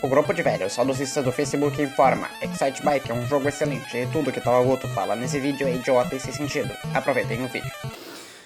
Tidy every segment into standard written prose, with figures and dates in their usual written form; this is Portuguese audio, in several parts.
O grupo de velhos saudosistas do Facebook informa: Excitebike é um jogo excelente e tudo que Talagoto fala nesse vídeo é idiota e sem sentido. Aproveitem o vídeo.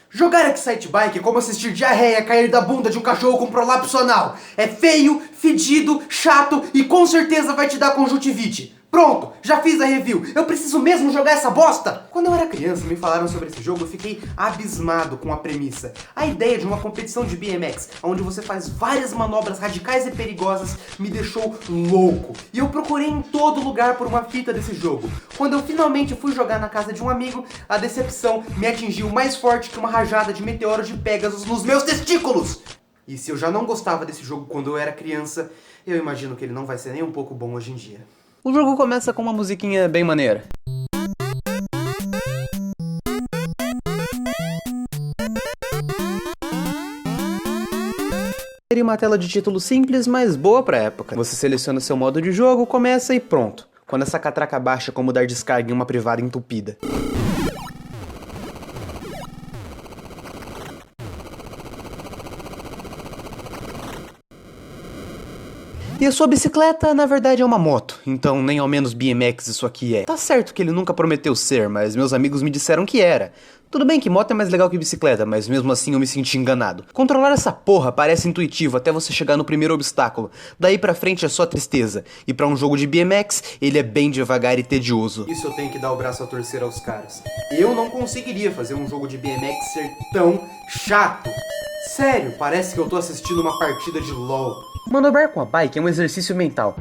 Jogar Excitebike é como assistir diarreia cair da bunda de um cachorro com prolapso anal. É feio, fedido, chato e com certeza vai te dar conjuntivite. Pronto, já fiz a review. Eu preciso mesmo jogar essa bosta? Quando eu era criança e me falaram sobre esse jogo, eu fiquei abismado com a premissa. A ideia de uma competição de BMX, onde você faz várias manobras radicais e perigosas, me deixou louco. E eu procurei em todo lugar por uma fita desse jogo. Quando eu finalmente fui jogar na casa de um amigo, a decepção me atingiu mais forte que uma rajada de meteoro de Pégasus nos meus testículos. E se eu já não gostava desse jogo quando eu era criança, eu imagino que ele não vai ser nem um pouco bom hoje em dia. O jogo começa com uma musiquinha bem maneira. Seria uma tela de título simples, mas boa pra época. Você seleciona seu modo de jogo, começa e pronto. Quando essa catraca baixa, como dar descarga em uma privada entupida. E a sua bicicleta, na verdade, é uma moto, então nem ao menos BMX isso aqui é. Tá certo que ele nunca prometeu ser, mas meus amigos me disseram que era. Tudo bem que moto é mais legal que bicicleta, mas mesmo assim eu me senti enganado. Controlar essa porra parece intuitivo até você chegar no primeiro obstáculo, daí pra frente é só tristeza. E pra um jogo de BMX, ele é bem devagar e tedioso. Isso eu tenho que dar o braço a torcer aos caras. Eu não conseguiria fazer um jogo de BMX ser tão chato. Sério, parece que eu tô assistindo uma partida de LOL. Manobrar com a bike é um exercício mental.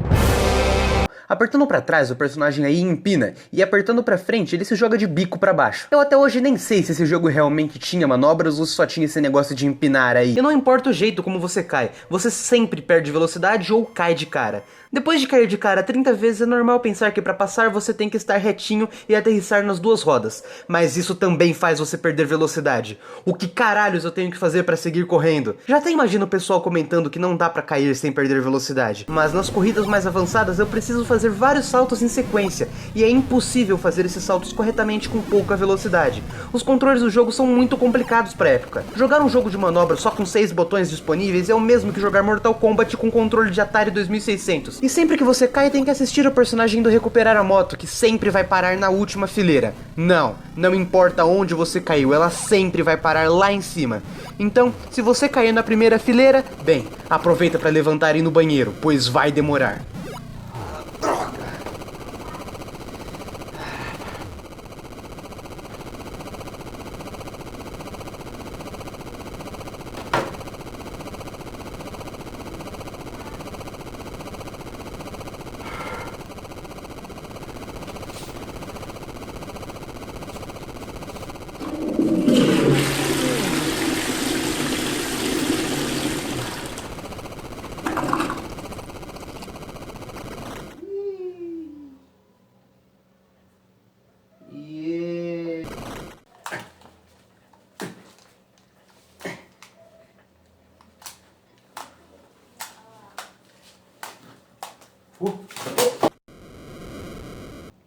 Apertando pra trás, o personagem aí empina, e apertando pra frente, ele se joga de bico pra baixo. Eu até hoje nem sei se esse jogo realmente tinha manobras ou se só tinha esse negócio de empinar aí. E não importa o jeito como você cai, você sempre perde velocidade ou cai de cara. Depois de cair de cara 30 vezes, é normal pensar que pra passar você tem que estar retinho e aterrissar nas duas rodas. Mas isso também faz você perder velocidade. O que caralhos eu tenho que fazer pra seguir correndo? Já até imagino o pessoal comentando que não dá pra cair sem perder velocidade. Mas nas corridas mais avançadas eu preciso fazer vários saltos em sequência, e é impossível fazer esses saltos corretamente com pouca velocidade. Os controles do jogo são muito complicados pra época. Jogar um jogo de manobra só com 6 botões disponíveis é o mesmo que jogar Mortal Kombat com controle de Atari 2600. E sempre que você cai tem que assistir o personagem indo recuperar a moto, que sempre vai parar na última fileira. Não importa onde você caiu, ela sempre vai parar lá em cima. Então, se você cair na primeira fileira, bem, aproveita pra levantar e ir no banheiro, pois vai demorar.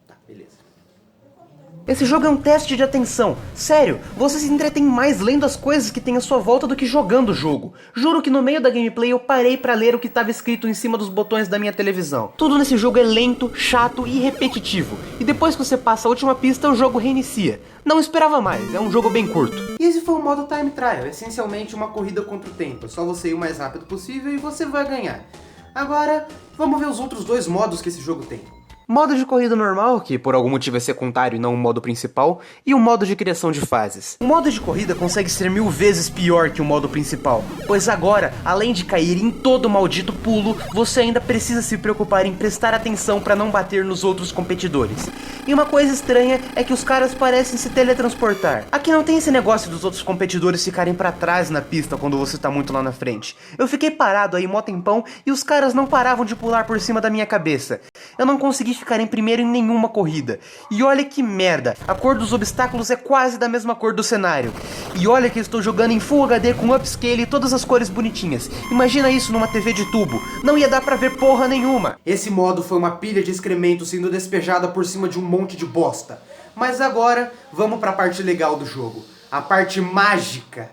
Tá, beleza. Esse jogo é um teste de atenção. Sério, você se entretém mais lendo as coisas que tem à sua volta do que jogando o jogo. Juro que no meio da gameplay eu parei pra ler o que estava escrito em cima dos botões da minha televisão. Tudo nesse jogo é lento, chato e repetitivo. E depois que você passa a última pista, o jogo reinicia. Não esperava mais, é um jogo bem curto. E esse foi o modo Time Trial, essencialmente uma corrida contra o tempo. É só você ir o mais rápido possível e você vai ganhar. Agora, vamos ver os outros dois modos que esse jogo tem. Modo de corrida normal, que por algum motivo é secundário e não o modo principal, e o modo de criação de fases. O modo de corrida consegue ser 1000 vezes pior que o modo principal, pois agora, além de cair em todo maldito pulo, você ainda precisa se preocupar em prestar atenção para não bater nos outros competidores. E uma coisa estranha é que os caras parecem se teletransportar. Aqui não tem esse negócio dos outros competidores ficarem para trás na pista quando você tá muito lá na frente. Eu fiquei parado aí mó tempão e os caras não paravam de pular por cima da minha cabeça. Eu não consegui ficar em primeiro em nenhuma corrida. E olha que merda, a cor dos obstáculos é quase da mesma cor do cenário. E olha que eu estou jogando em Full HD com upscale e todas as cores bonitinhas. Imagina isso numa TV de tubo, não ia dar pra ver porra nenhuma. Esse modo foi uma pilha de excremento sendo despejada por cima de um monte de bosta. Mas agora, vamos pra parte legal do jogo. A parte mágica.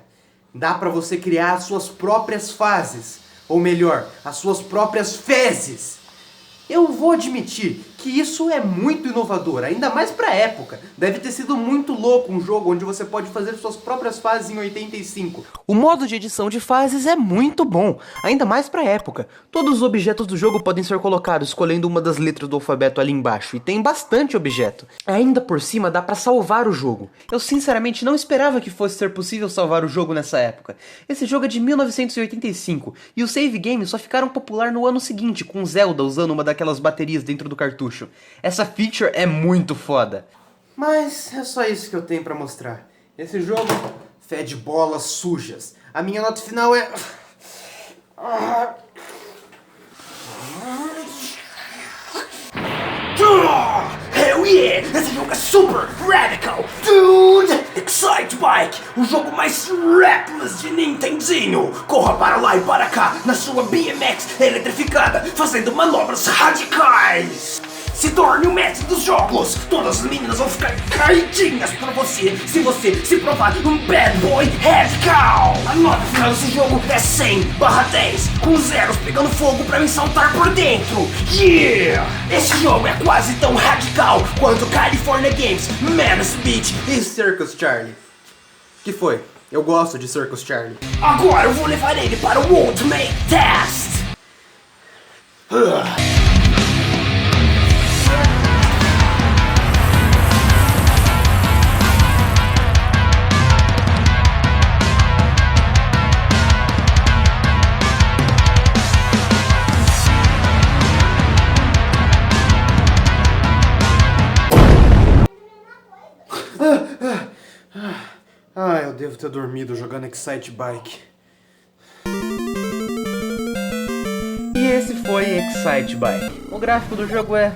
Dá pra você criar as suas próprias fases. Ou melhor, as suas próprias fezes. Eu vou admitir que isso é muito inovador, ainda mais pra época. Deve ter sido muito louco um jogo onde você pode fazer suas próprias fases em 85. O modo de edição de fases é muito bom, ainda mais pra época. Todos os objetos do jogo podem ser colocados escolhendo uma das letras do alfabeto ali embaixo, e tem bastante objeto. Ainda por cima dá pra salvar o jogo. Eu sinceramente não esperava que fosse ser possível salvar o jogo nessa época. Esse jogo é de 1985, e os save games só ficaram popular no ano seguinte, com Zelda usando uma daquelas baterias dentro do cartucho. Essa feature é muito foda. Mas é só isso que eu tenho pra mostrar. Esse jogo fede bolas sujas. A minha nota final é... Hell yeah! Esse jogo é super radical! Dude! Excite Bike! O jogo mais reckless de Nintendinho! Corra para lá e para cá na sua BMX eletrificada, fazendo manobras radicais! Se torne o mestre dos jogos! Todas as meninas vão ficar caidinhas pra você se você se provar um bad boy radical! A nota final desse jogo é 100/10, com zeros pegando fogo pra me saltar por dentro! Yeah! Esse jogo é quase tão radical quanto California Games, Menace Beach E Circus Charlie? Que foi? Eu gosto de Circus Charlie. Agora eu vou levar ele para o Ultimate Test! Eu devo ter dormido jogando Excite Bike. E esse foi Excite Bike. O gráfico do jogo é...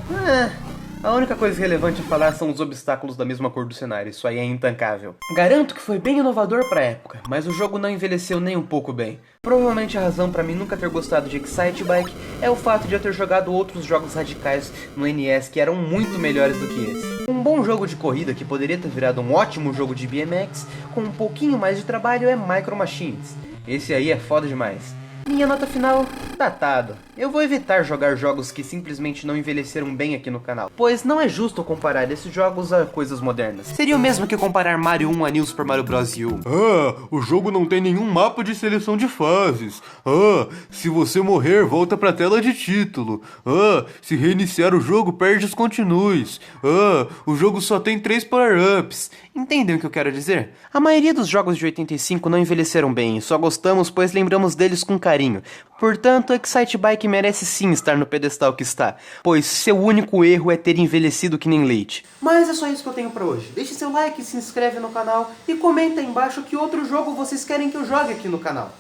a única coisa relevante a falar são os obstáculos da mesma cor do cenário, isso aí é intancável. Garanto que foi bem inovador pra época, mas o jogo não envelheceu nem um pouco bem. Provavelmente a razão pra mim nunca ter gostado de Excite Bike é o fato de eu ter jogado outros jogos radicais no NES que eram muito melhores do que esse. Um bom jogo de corrida que poderia ter virado um ótimo jogo de BMX com um pouquinho mais de trabalho é Micro Machines. Esse aí é foda demais. Minha nota final, datado. Eu vou evitar jogar jogos que simplesmente não envelheceram bem aqui no canal, pois não é justo comparar esses jogos a coisas modernas. Seria o mesmo que comparar Mario 1 a New Super Mario Bros. U. O jogo não tem nenhum mapa de seleção de fases. Se você morrer, volta pra tela de título. Se reiniciar o jogo, perde os continues. O jogo só tem 3 power-ups. Entendem o que eu quero dizer? A maioria dos jogos de 85 não envelheceram bem, só gostamos pois lembramos deles com carinho. Portanto, Excite Bike merece sim estar no pedestal que está, pois seu único erro é ter envelhecido que nem leite. Mas é só isso que eu tenho pra hoje. Deixe seu like, se inscreve no canal e comenta aí embaixo que outro jogo vocês querem que eu jogue aqui no canal.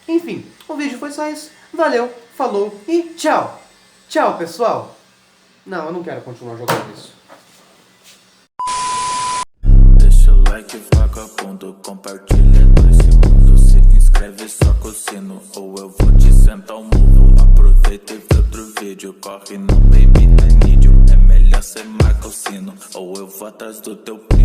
Enfim, o vídeo foi só isso. Valeu, falou e tchau! Tchau, pessoal! Não, eu não quero continuar jogando isso. Deixa o like, vagabundo, compartilha 2 segundos. Se inscreve só com o sino, ou eu vou te sentar um murro. Aproveita e vê outro vídeo, corre no baby, I need you. É melhor cê marca o sino, ou eu vou atrás do teu primo.